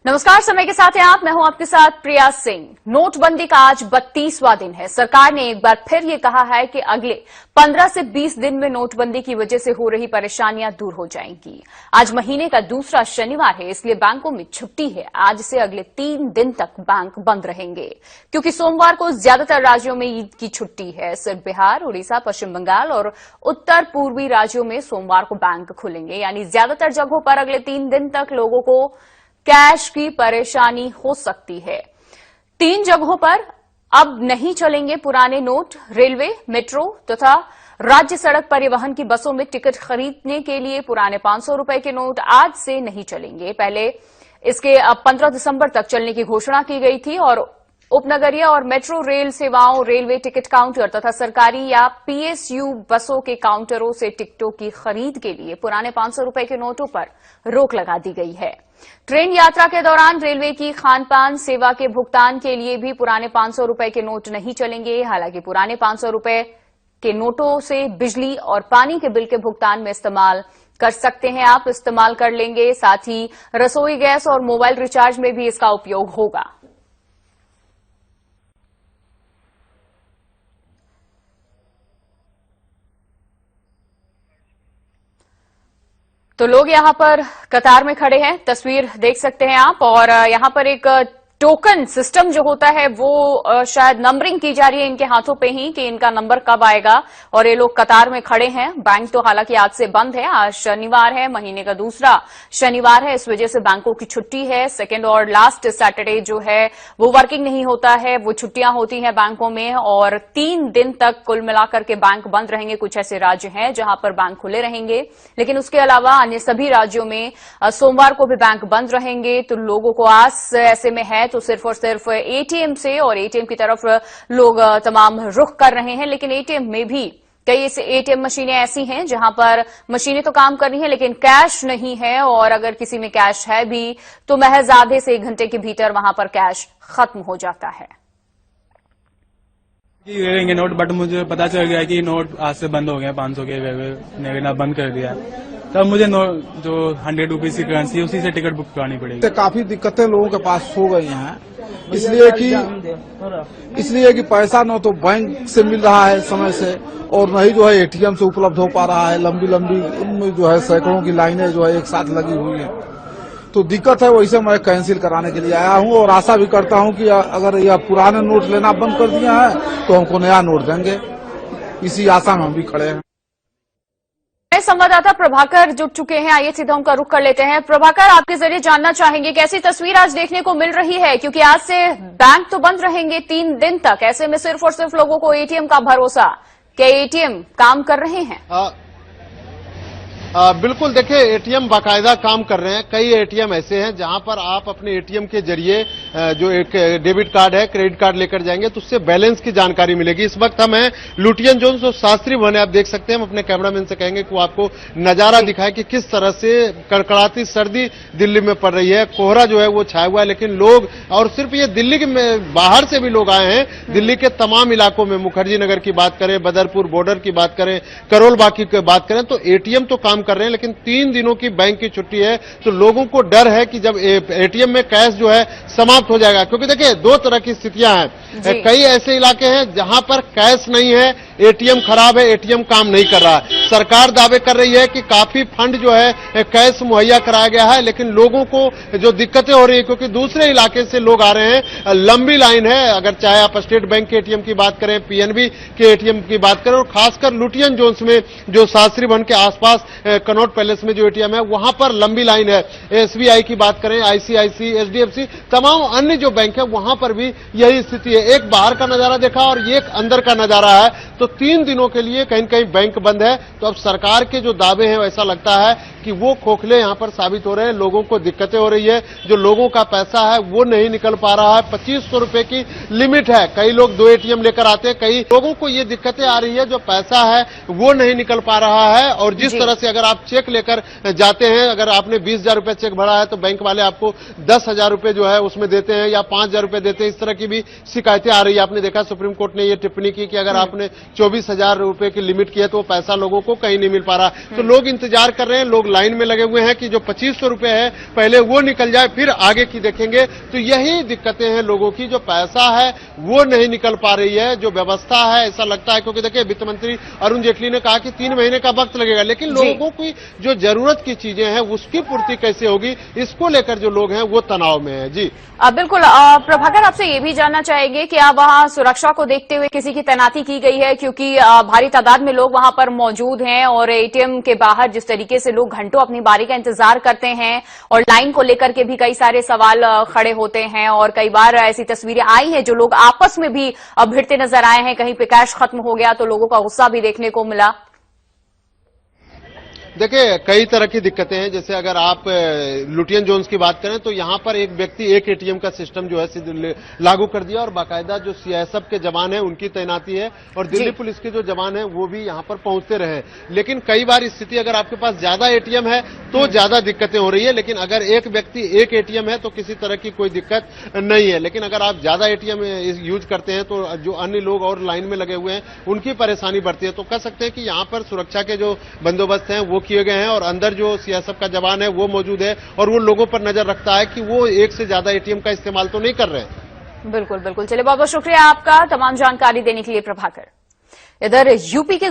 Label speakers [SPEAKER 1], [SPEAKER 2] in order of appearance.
[SPEAKER 1] नमस्कार, समय के साथ हैं आप। मैं हूं आपके साथ प्रिया सिंह। नोटबंदी का आज 32वां दिन है। सरकार ने एक बार फिर ये कहा है कि अगले 15 से 20 दिन में नोटबंदी की वजह से हो रही परेशानियां दूर हो जाएंगी। आज महीने का दूसरा शनिवार है, इसलिए बैंकों में छुट्टी है। आज से अगले 3 दिन तक बैंक बंद रहेंगे, क्योंकि सोमवार को ज्यादातर राज्यों में ईद की छुट्टी है। सिर्फ बिहार, उड़ीसा, पश्चिम बंगाल और उत्तर पूर्वी राज्यों में सोमवार को बैंक खुलेंगे। यानी ज्यादातर जगहों पर अगले 3 दिन तक लोगों को कैश की परेशानी हो सकती है। 3 जगहों पर अब नहीं चलेंगे पुराने नोट। रेलवे, मेट्रो तथा राज्य सड़क परिवहन की बसों में टिकट खरीदने के लिए पुराने 500 रुपए के नोट आज से नहीं चलेंगे। पहले इसके 15 दिसंबर तक चलने की घोषणा की गई थी और उपनगरीय और मेट्रो रेल सेवाओं, रेलवे टिकट काउंटर तथा सरकारी या पीएसयू बसों के काउंटरों से टिकटों की खरीद के लिए पुराने 500 रुपए के नोटों पर रोक लगा दी गई है। ट्रेन यात्रा के दौरान रेलवे की खानपान सेवा के भुगतान के लिए भी पुराने 500 रुपए के नोट नहीं चलेंगे। हालांकि पुराने 500 रुपए के नोटों से बिजली और पानी के बिल के भुगतान में इस्तेमाल कर सकते हैं। आप इस्तेमाल कर लेंगे। साथ ही रसोई गैस और मोबाइल रिचार्ज में भी इसका उपयोग होगा। तो लोग यहां पर कतार में खड़े हैं, तस्वीर देख सकते हैं आप। और यहां पर एक टोकन सिस्टम जो होता है वो शायद नंबरिंग की जा रही है इनके हाथों पे ही कि इनका नंबर कब आएगा। और ये लोग कतार में खड़े हैं। बैंक तो हालांकि आज से बंद है। आज शनिवार है, महीने का दूसरा शनिवार है, इस वजह से बैंकों की छुट्टी है। सेकेंड और लास्ट सैटरडे जो है वो वर्किंग नहीं होता है, वो छुट्टियां होती हैं बैंकों में। और 3 दिन तक कुल मिलाकर के बैंक बंद रहेंगे। कुछ ऐसे राज्य हैं जहां पर बैंक खुले रहेंगे, लेकिन उसके अलावा अन्य सभी राज्यों में सोमवार को भी बैंक बंद रहेंगे। तो लोगों को आस ऐसे में है तो सिर्फ और सिर्फ एटीएम से और एटीएम की तरफ लोग तमाम रुख कर रहे हैं। लेकिन एटीएम में भी कई एटीएम मशीनें ऐसी हैं जहां पर मशीनें तो काम कर रही हैं लेकिन कैश नहीं है। और अगर किसी में कैश है भी तो महज आधे से 1 घंटे के भीतर वहां पर कैश खत्म हो जाता है।
[SPEAKER 2] लेंगे नोट, बट मुझे पता चल गया कि नोट आज से बंद हो गए 500 के लेना बंद कर दिया। तब मुझे जो 100 रुपीज की करेंसी है उसी से टिकट बुक करानी पड़ेगी।
[SPEAKER 3] काफी दिक्कतें लोगों के पास हो गई हैं, इसलिए कि पैसा न तो बैंक से मिल रहा है समय से और न ही जो है एटीएम से उपलब्ध हो पा रहा है। लंबी लंबी जो है सैकड़ों की लाइनें जो है एक साथ लगी हुई हैं, तो दिक्कत है। वैसे मैं कैंसिल कराने के लिए आया हूं और आशा भी करता हूं कि अगर यह पुराने नोट लेना बंद कर दिया है तो हमको नया नोट देंगे। इसी आशा में हम भी खड़े हैं।
[SPEAKER 1] संवाददाता प्रभाकर जुट चुके हैं। आइए सीधा उनका रुख कर लेते हैं। प्रभाकर, आपके जरिए जानना चाहेंगे कैसी तस्वीर आज देखने को मिल रही है, क्योंकि आज से बैंक तो बंद रहेंगे 3 दिन तक। ऐसे में सिर्फ और सिर्फ लोगों को एटीएम का भरोसा। क्या एटीएम काम कर रहे हैं?
[SPEAKER 4] बिल्कुल, देखिए एटीएम बाकायदा काम कर रहे हैं। कई एटीएम ऐसे हैं जहां पर आप अपने एटीएम के जरिए जो एक डेबिट कार्ड है, क्रेडिट कार्ड लेकर जाएंगे तो उससे बैलेंस की जानकारी मिलेगी। इस वक्त हम हैं लुटियन जोन्स और शास्त्री भवन है, आप देख सकते हैं। हम अपने कैमरामैन से कहेंगे कि वो आपको नजारा दिखाए कि किस तरह से कड़कड़ाती सर्दी दिल्ली में पड़ रही है। कोहरा जो है वो छाया हुआ है, लेकिन लोग, और सिर्फ ये दिल्ली के बाहर से भी लोग आए हैं। दिल्ली के तमाम इलाकों में, मुखर्जी नगर की बात करें, बदरपुर बॉर्डर की बात करें, करोल बाग की बात करें, तो एटीएम तो काम कर रहे हैं। लेकिन 3 दिनों की बैंक की छुट्टी है तो लोगों को डर है कि जब एटीएम में कैश जो है समाप्त हो जाएगा। क्योंकि देखिए 2 तरह की स्थितियां हैं। कई ऐसे इलाके हैं जहां पर कैश नहीं है, एटीएम खराब है, एटीएम काम नहीं कर रहा है। सरकार दावे कर रही है कि काफी फंड जो है कैश मुहैया कराया गया है, लेकिन लोगों को जो दिक्कतें हो रही है क्योंकि दूसरे इलाके से लोग आ रहे हैं, लंबी लाइन है। अगर चाहे आप स्टेट बैंक के एटीएम की बात करें, पीएनबी के एटीएम की बात करें, और खासकर लुटियन जोन्स में जो शास्त्री भवन के आसपास कनॉट पैलेस में जो एटीएम है वहां पर लंबी लाइन है। एसबीआई की बात करें, आईसीआईसी, एचडीएफसी, तमाम अन्य जो बैंक है वहां पर भी यही स्थिति है। एक बाहर का नजारा देखा और एक अंदर का नजारा है। तो 3 दिनों के लिए कहीं कहीं बैंक बंद है। तो अब सरकार के जो दावे हैं ऐसा लगता है कि वो खोखले यहां पर साबित हो रहे हैं। लोगों को दिक्कतें हो रही है, जो लोगों का पैसा है वो नहीं निकल पा रहा है। 2500 रुपए की लिमिट है, कई लोग 2 एटीएम लेकर आते हैं। कई लोगों को ये दिक्कतें आ रही है, जो पैसा है वो नहीं निकल पा रहा है। और जिस तरह से अगर आप चेक लेकर जाते हैं, अगर आपने 20,000 रुपए चेक भरा है तो बैंक वाले आपको 10,000 रुपए जो है उसमें देते हैं या 5,000 रुपए देते हैं। इस तरह की भी शिकायत शिकायतें आ रही है। आपने देखा सुप्रीम कोर्ट ने ये टिप्पणी की कि अगर आपने 24,000 रुपए की लिमिट की है तो वो पैसा लोगों को कहीं नहीं मिल पा रहा। तो लोग इंतजार कर रहे हैं, लोग लाइन में लगे हुए हैं कि जो 2500 रुपए है पहले वो निकल जाए, फिर आगे की देखेंगे। तो यही दिक्कतें हैं लोगों की, जो पैसा है वो नहीं निकल पा रही है, जो व्यवस्था है ऐसा लगता है। क्योंकि देखिए वित्त मंत्री अरुण जेटली ने कहा कि 3 महीने का वक्त लगेगा, लेकिन लोगों की जो जरूरत की चीजें हैं उसकी पूर्ति कैसे होगी, इसको लेकर जो लोग हैं वो तनाव में है। जी
[SPEAKER 1] बिल्कुल। प्रभाकर, आपसे ये भी जानना चाहेंगे कि अब वहां सुरक्षा को देखते हुए किसी की तैनाती की गई है, क्योंकि भारी तादाद में लोग वहां पर मौजूद हैं और एटीएम के बाहर जिस तरीके से लोग घंटों अपनी बारी का इंतजार करते हैं और लाइन को लेकर के भी कई सारे सवाल खड़े होते हैं और कई बार ऐसी तस्वीरें आई हैं जो लोग आपस में भी भिड़ते नजर आए हैं। कहीं पे कैश खत्म हो गया तो लोगों का गुस्सा भी देखने को मिला।
[SPEAKER 4] देखिए कई तरह की दिक्कतें हैं। जैसे अगर आप लुटियन जोन्स की बात करें तो यहां पर एक व्यक्ति एक एटीएम का सिस्टम जो है लागू कर दिया और बाकायदा जो सीआईएसएफ के जवान हैं उनकी तैनाती है और दिल्ली पुलिस के जो जवान हैं वो भी यहां पर पहुंचते रहे। लेकिन कई बार स्थिति, अगर आपके पास ज्यादा एटीएम है तो ज्यादा दिक्कतें हो रही है, लेकिन अगर एक व्यक्ति एक एटीएम है तो किसी तरह की कोई दिक्कत नहीं है। लेकिन अगर आप ज्यादा एटीएम यूज करते हैं तो जो अन्य लोग और लाइन में लगे हुए हैं उनकी परेशानी बढ़ती है। तो कह सकते हैं कि यहां पर सुरक्षा के जो बंदोबस्त हैं वो किए गए हैं और अंदर जो सीआईएसएफ का जवान है वो मौजूद है और वो लोगों पर नजर रखता है कि वो एक से ज्यादा एटीएम का इस्तेमाल तो नहीं कर रहे हैं।
[SPEAKER 1] बिल्कुल बिल्कुल। चलिए, बहुत बहुत शुक्रिया आपका तमाम जानकारी देने के लिए प्रभाकर। इधर यूपी के